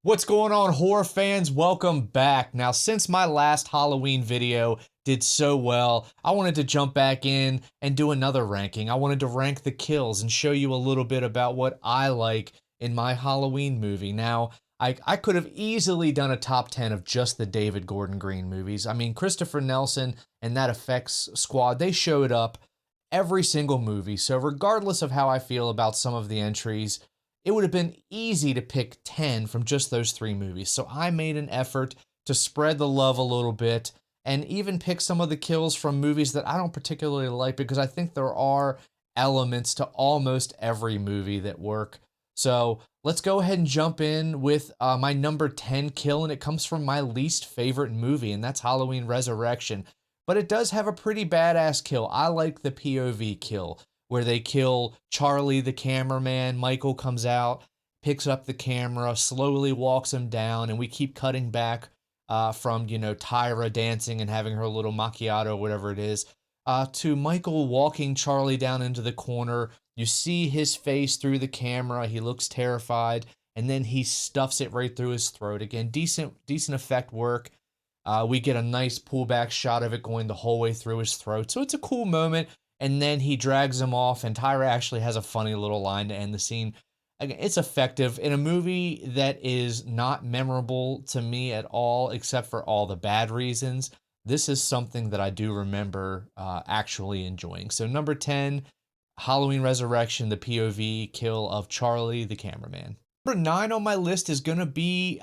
What's going on, horror fans? Welcome back. Now, since my last Halloween video did so well, I wanted to jump back in and do another ranking. I wanted to rank the kills and show you a little bit about what I like in my Halloween movie. Now, I could have easily done a top 10 of just the David Gordon Green movies. I mean, Christopher Nelson and that effects squad, they showed up every single movie. So, regardless of how I feel about some of the entries, it would have been easy to pick 10 from just those three movies. So I made an effort to spread the love a little bit and even pick some of the kills from movies that I don't particularly like because I think there are elements to almost every movie that work. So let's go ahead and jump in with my number 10 kill, and it comes from my least favorite movie, and that's Halloween Resurrection. But it does have a pretty badass kill. I like the POV kill where they kill Charlie, the cameraman. Michael comes out, picks up the camera, slowly walks him down, and we keep cutting back from, Tyra dancing and having her little macchiato, whatever it is, to Michael walking Charlie down into the corner. You see his face through the camera. He looks terrified, and then he stuffs it right through his throat. Again, decent effect work. We get a nice pullback shot of it going the whole way through his throat. So it's a cool moment. And then he drags him off, and Tyra actually has a funny little line to end the scene. Again, it's effective in a movie that is not memorable to me at all, except for all the bad reasons. This is something that I do remember actually enjoying. So number 10, Halloween Resurrection, the POV kill of Charlie, the cameraman. Number 9 on my list is going to be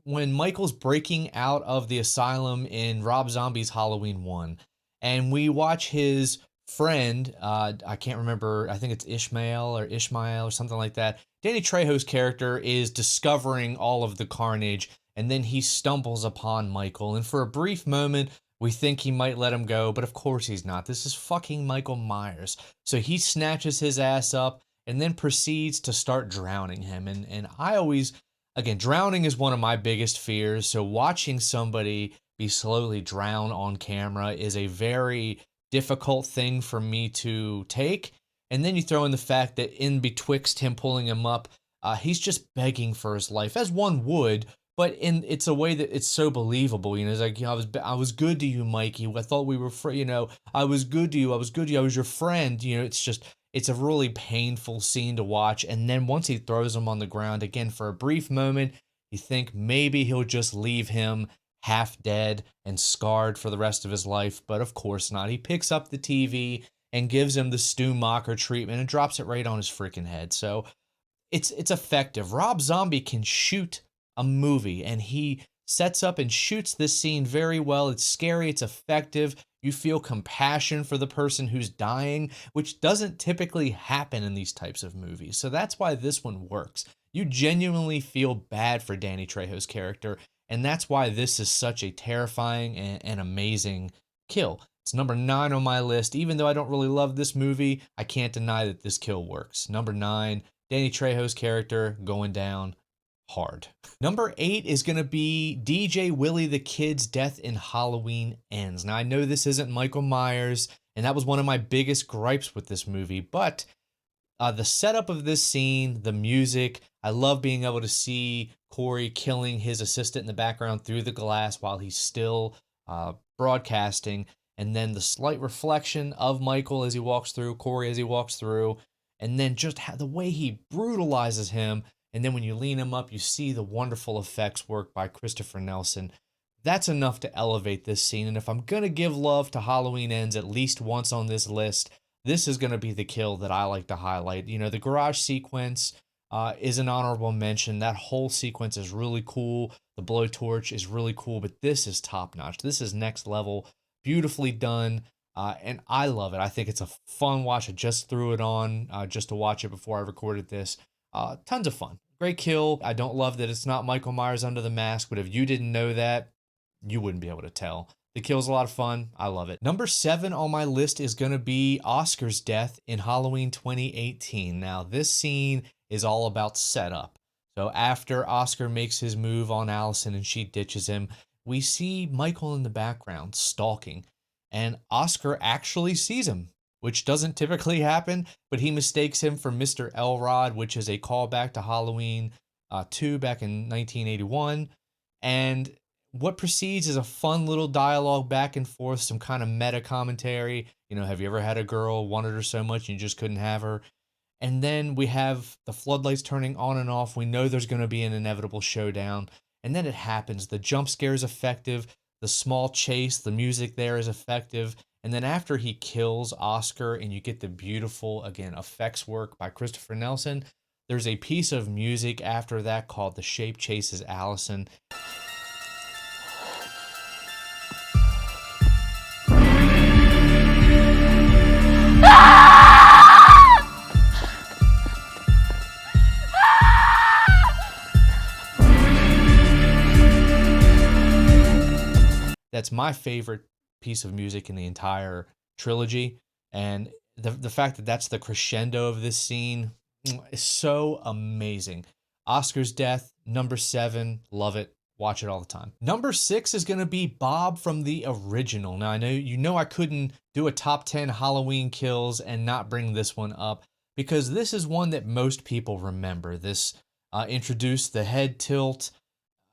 when Michael's breaking out of the asylum in Rob Zombie's Halloween 1. And we watch his friend, I can't remember, I think it's Ishmael or something like that. Danny Trejo's character is discovering all of the carnage, and then he stumbles upon Michael. And for a brief moment, we think he might let him go, but of course he's not. This is fucking Michael Myers. So he snatches his ass up and then proceeds to start drowning him. And I always, again, drowning is one of my biggest fears. So watching somebody be slowly drowned on camera is a very difficult thing for me to take. And then you throw in the fact that in betwixt him pulling him up, he's just begging for his life, as one would, but it's a way that it's so believable. It's like, I was good to you, Mikey. I thought we were I was good to you. I was good to you. I was your friend. It's a really painful scene to watch. And then once he throws him on the ground again for a brief moment, you think maybe he'll just leave him half dead and scarred for the rest of his life, but of course not. He picks up the TV and gives him the Stu Macher treatment and drops it right on his freaking head. So it's effective. Rob Zombie can shoot a movie, and he sets up and shoots this scene very well. It's scary, it's effective. You feel compassion for the person who's dying, which doesn't typically happen in these types of movies. So that's why this one works. You genuinely feel bad for Danny Trejo's character, and that's why this is such a terrifying and amazing kill. It's number 9 on my list. Even though I don't really love this movie, I can't deny that this kill works. Number 9, Danny Trejo's character going down hard. Number 8 is going to be DJ Willy the Kid's death in Halloween Ends. Now, I know this isn't Michael Myers, and that was one of my biggest gripes with this movie, but the setup of this scene, the music, I love being able to see Corey killing his assistant in the background through the glass while he's still broadcasting, and then the slight reflection of Michael as he walks through, Corey as he walks through, and then just the way he brutalizes him. And then when you lean him up, you see the wonderful effects work by Christopher Nelson. That's enough to elevate this scene. And if I'm going to give love to Halloween Ends at least once on this list, this is going to be the kill that I like to highlight. The garage sequence is an honorable mention. That whole sequence is really cool. The blowtorch is really cool, but this is top notch. This is next level, beautifully done. And I love it. I think it's a fun watch. I just threw it on just to watch it before I recorded this. Tons of fun. Great kill. I don't love that it's not Michael Myers under the mask, but if you didn't know that, you wouldn't be able to tell. The kill's a lot of fun. I love it. Number 7 on my list is going to be Oscar's death in Halloween 2018. Now, this scene is all about setup. So after Oscar makes his move on Allison and she ditches him, we see Michael in the background stalking, and Oscar actually sees him, which doesn't typically happen, but he mistakes him for Mr. Elrod, which is a callback to Halloween 2 back in 1981. And what precedes is a fun little dialogue back and forth, some kind of meta commentary. You know, have you ever had a girl, wanted her so much and you just couldn't have her? And then we have the floodlights turning on and off. We know there's going to be an inevitable showdown. And then it happens. The jump scare is effective. The small chase, the music there is effective. And then after he kills Oscar and you get the beautiful, again, effects work by Christopher Nelson, there's a piece of music after that called The Shape Chases Allison. That's my favorite piece of music in the entire trilogy. And the fact that that's the crescendo of this scene is so amazing. Oscar's death, number 7, love it. Watch it all the time. Number 6 is going to be Bob from the original. Now, I know I couldn't do a top 10 Halloween kills and not bring this one up because this is one that most people remember. This introduced the head tilt.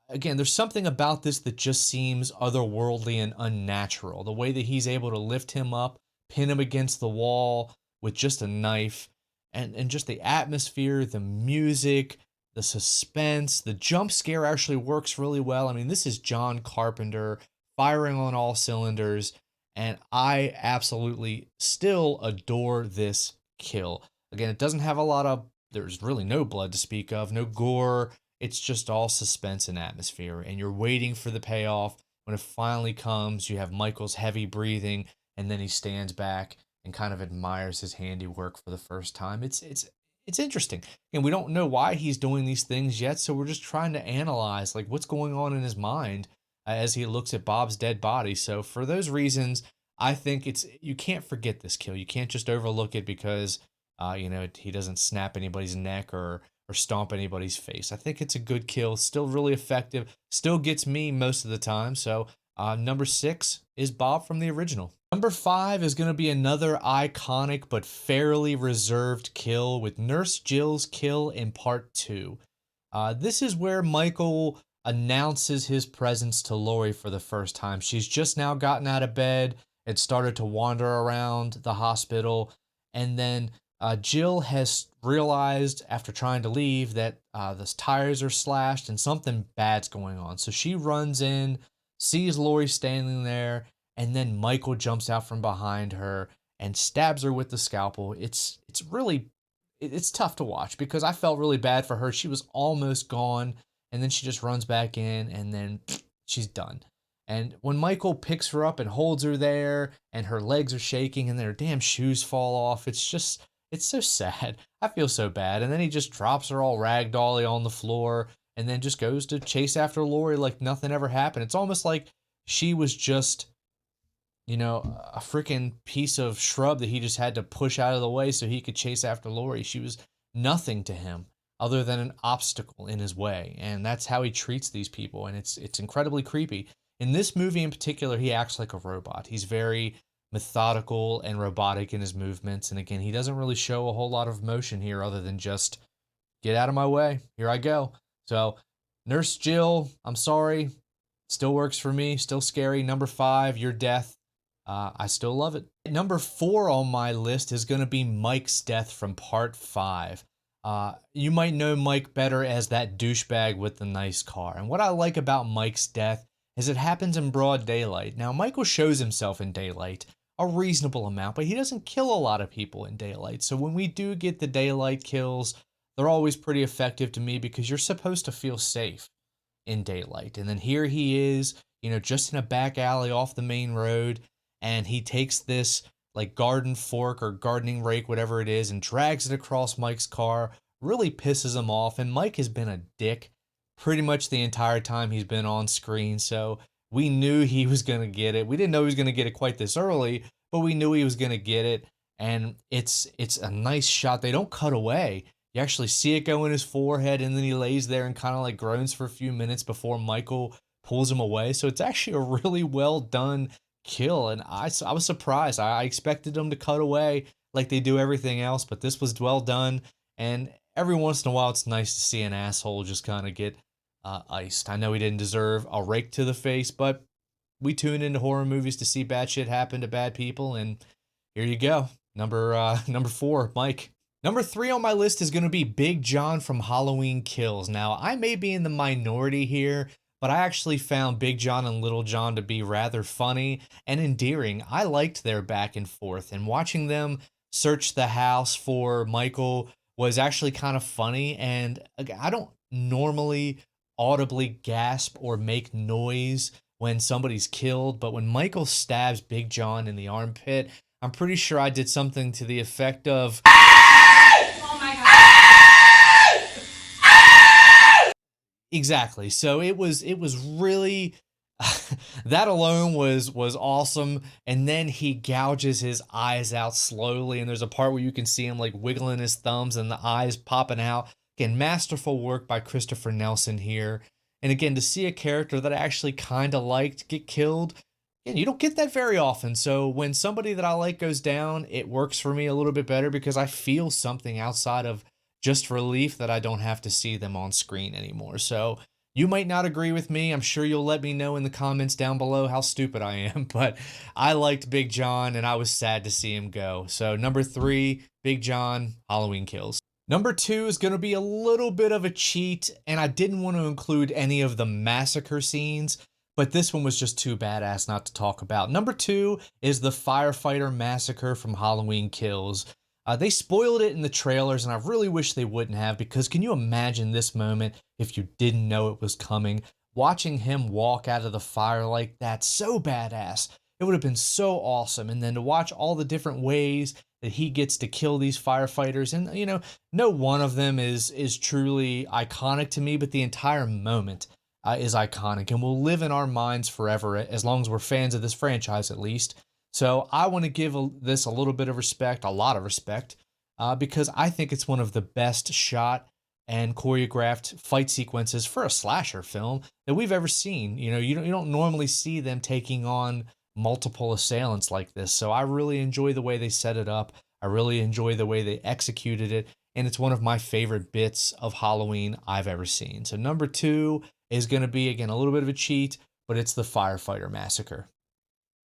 Again, there's something about this that just seems otherworldly and unnatural. The way that he's able to lift him up, pin him against the wall with just a knife, and just the atmosphere, the music, the suspense, the jump scare actually works really well. I mean, this is John Carpenter firing on all cylinders, and I absolutely still adore this kill. Again, it doesn't have there's really no blood to speak of, no gore. It's just all suspense and atmosphere, and you're waiting for the payoff. When it finally comes, you have Michael's heavy breathing, and then he stands back and kind of admires his handiwork for the first time. It's interesting, and we don't know why he's doing these things yet, so we're just trying to analyze like what's going on in his mind as he looks at Bob's dead body. So for those reasons, I think you can't forget this kill. You can't just overlook it because he doesn't snap anybody's neck or stomp anybody's face. I think it's a good kill, still really effective, still gets me most of the time. So number 6 is Bob from the original. Number 5 is going to be another iconic but fairly reserved kill with Nurse Jill's kill in part 2. This is where Michael announces his presence to Laurie for the first time. She's just now gotten out of bed and started to wander around the hospital, and then Jill has realized after trying to leave that the tires are slashed and something bad's going on. So she runs in, sees Laurie standing there, and then Michael jumps out from behind her and stabs her with the scalpel. It's tough to watch because I felt really bad for her. She was almost gone, and then she just runs back in, and then she's done. And when Michael picks her up and holds her there, and her legs are shaking, and then her damn shoes fall off, it's so sad. I feel so bad. And then he just drops her all ragdolly on the floor and then just goes to chase after Laurie like nothing ever happened. It's almost like she was just, a freaking piece of shrub that he just had to push out of the way so he could chase after Laurie. She was nothing to him other than an obstacle in his way. And that's how he treats these people. And it's incredibly creepy. In this movie in particular, he acts like a robot. He's very methodical and robotic in his movements, and again, he doesn't really show a whole lot of emotion here other than just get out of my way, here I go. So Nurse Jill, I'm sorry, still works for me, still scary. Number 5, your death, I still love it. Number 4 on my list is going to be Mike's death from part 5. You might know Mike better as that douchebag with the nice car, and what I like about Mike's death is it happens in broad daylight. Now, Michael shows himself in daylight a reasonable amount, but he doesn't kill a lot of people in daylight. So when we do get the daylight kills, they're always pretty effective to me because you're supposed to feel safe in daylight. And then here he is, just in a back alley off the main road, and he takes this like garden fork or gardening rake, whatever it is, and drags it across Mike's car, really pisses him off. And Mike has been a dick pretty much the entire time he's been on screen, so we knew he was going to get it. We didn't know he was going to get it quite this early, but we knew he was going to get it, and it's a nice shot. They don't cut away. You actually see it go in his forehead, and then he lays there and kind of like groans for a few minutes before Michael pulls him away. So it's actually a really well done kill, and I was surprised. I expected them to cut away like they do everything else, but this was well done. And every once in a while, it's nice to see an asshole just kind of get iced. I know he didn't deserve a rake to the face, but we tune into horror movies to see bad shit happen to bad people, and here you go. Number 4, Mike. Number 3 on my list is going to be Big John from Halloween Kills. Now, I may be in the minority here, but I actually found Big John and Little John to be rather funny and endearing. I liked their back and forth, and watching them search the house for Michael was actually kind of funny. And I don't normally audibly gasp or make noise when somebody's killed, but when Michael stabs Big John in the armpit, I'm pretty sure I did something to the effect of Oh my god. exactly. So it was really that alone was awesome. And then he gouges his eyes out slowly, and there's a part where you can see him like wiggling his thumbs and the eyes popping out. Again, masterful work by Christopher Nelson here. And again, to see a character that I actually kind of liked get killed, and you don't get that very often. So when somebody that I like goes down, it works for me a little bit better because I feel something outside of just relief that I don't have to see them on screen anymore. So you might not agree with me. I'm sure you'll let me know in the comments down below how stupid I am, but I liked Big John and I was sad to see him go. So number 3, Big John, Halloween Kills. Number 2 is going to be a little bit of a cheat, and I didn't want to include any of the massacre scenes, but this one was just too badass not to talk about. Number 2 is the Firefighter Massacre from Halloween Kills. They spoiled it in the trailers, and I really wish they wouldn't have, because can you imagine this moment if you didn't know it was coming? Watching him walk out of the fire like that, so badass. It would have been so awesome. And then to watch all the different ways that he gets to kill these firefighters, and you know, no one of them is truly iconic to me, but the entire moment is iconic and will live in our minds forever, as long as we're fans of this franchise, at least. So I want to give this a little bit of respect, a lot of respect, because I think it's one of the best shot and choreographed fight sequences for a slasher film that we've ever seen. You know, you don't normally see them taking on multiple assailants like this. So I really enjoy the way they set it up. I really enjoy the way they executed it. And it's one of my favorite bits of Halloween I've ever seen. So number 2 is going to be, again, a little bit of a cheat, but it's the Firefighter Massacre.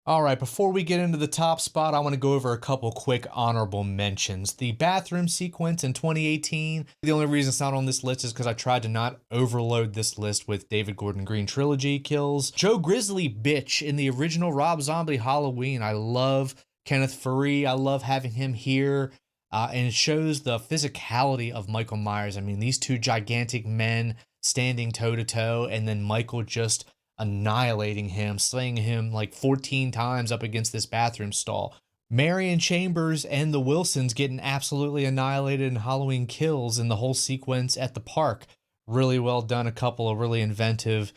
All right, before we get into the top spot, I want to go over a couple quick honorable mentions. The bathroom sequence in 2018. The only reason it's not on this list is because I tried to not overload this list with David Gordon Green trilogy kills. Joe Grizzly Bitch in the original Rob Zombie Halloween. I love Kenneth Furry. I love having him here. And it shows the physicality of Michael Myers. I mean, these two gigantic men standing toe-to-toe, and then Michael just annihilating him, slaying him like 14 times up against this bathroom stall. Marion Chambers and the Wilsons getting absolutely annihilated in Halloween Kills, and the whole sequence at the park. Really well done. A couple of really inventive,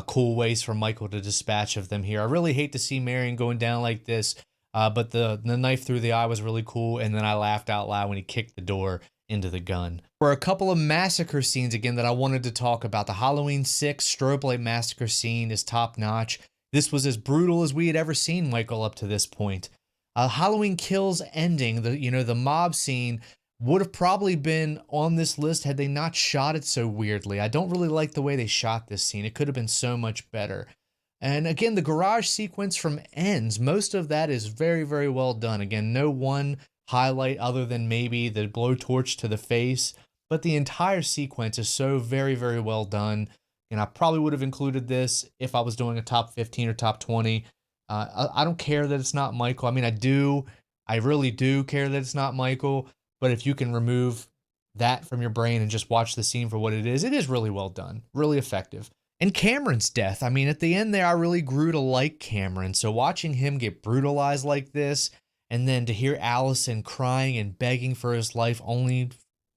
cool ways for Michael to dispatch of them here. I really hate to see Marion going down like this, but the knife through the eye was really cool, and then I laughed out loud when he kicked the door into the gun. For a couple of massacre scenes again that I wanted to talk about, the Halloween 6 strobe light massacre scene is top notch. This was as brutal as we had ever seen Michael up to this point. Halloween Kills ending, the mob scene would have probably been on this list had they not shot it so weirdly. I don't really like the way they shot this scene. It could have been so much better. And again, the garage sequence from Ends, most of that is very, very well done. Again, no one highlight other than maybe the blowtorch to the face, but the entire sequence is so very, very well done. And I probably would have included this if I was doing a top 15 or top 20. I don't care that it's not Michael. I mean, I really do care that it's not Michael, but if you can remove that from your brain and just watch the scene for what it is really well done, really effective. And Cameron's death, I mean, at the end there, I really grew to like Cameron. So watching him get brutalized like this, and then to hear Allison crying and begging for his life only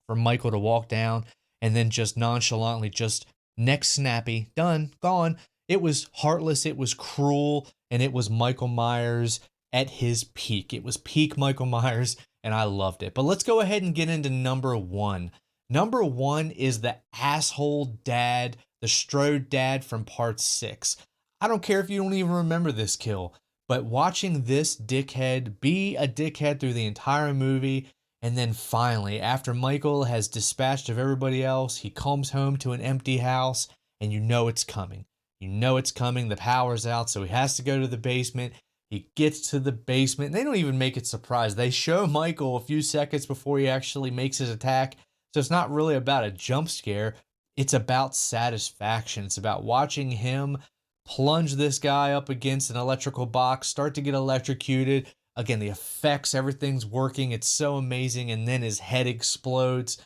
for Michael to walk down and then just nonchalantly just neck snappy, done, gone. It was heartless, it was cruel, and it was Michael Myers at his peak. It was peak Michael Myers, and I loved it. But let's go ahead and get into number 1. Number 1 is the asshole dad, the Strode dad from part 6. I don't care if you don't even remember this kill, but watching this dickhead be a dickhead through the entire movie And then finally, after Michael has dispatched of everybody else, he comes home to an empty house, and you know it's coming. You know it's coming. The power's out, so he has to go to the basement. He gets to the basement. And they don't even make it surprise. They show Michael a few seconds before he actually makes his attack. So it's not really about a jump scare. It's about satisfaction. It's about watching him plunge this guy up against an electrical box, start to get electrocuted. Again, the effects, everything's working. It's so amazing. And then his head explodes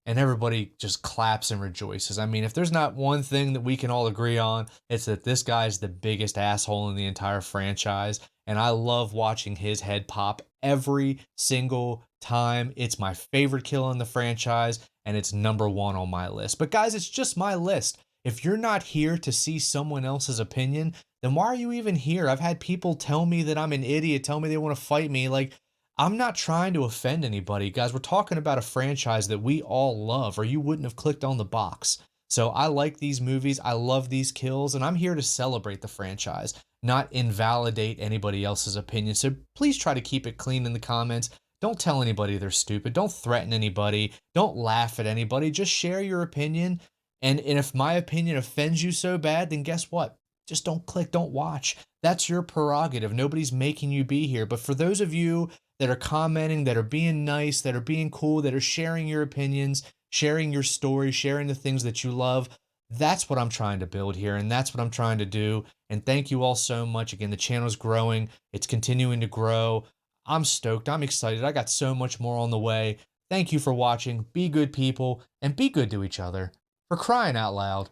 and everybody just claps and rejoices. I mean, if there's not one thing that we can all agree on, it's that this guy's the biggest asshole in the entire franchise. And I love watching his head pop every single time. It's my favorite kill in the franchise, and it's #1 on my list. But guys, it's just my list. If you're not here to see someone else's opinion, then why are you even here? I've had people tell me that I'm an idiot, tell me they want to fight me. Like, I'm not trying to offend anybody. Guys, we're talking about a franchise that we all love, or you wouldn't have clicked on the box. So I like these movies, I love these kills, and I'm here to celebrate the franchise, not invalidate anybody else's opinion. So please try to keep it clean in the comments. Don't tell anybody they're stupid. Don't threaten anybody. Don't laugh at anybody. Just share your opinion. And if my opinion offends you so bad, then guess what? Just don't click, don't watch. That's your prerogative. Nobody's making you be here. But for those of you that are commenting, that are being nice, that are being cool, that are sharing your opinions, sharing your story, sharing the things that you love, that's what I'm trying to build here, and that's what I'm trying to do. And thank you all so much. Again, the channel's growing. It's continuing to grow. I'm stoked. I'm excited. I got so much more on the way. Thank you for watching. Be good people, and be good to each other. For crying out loud.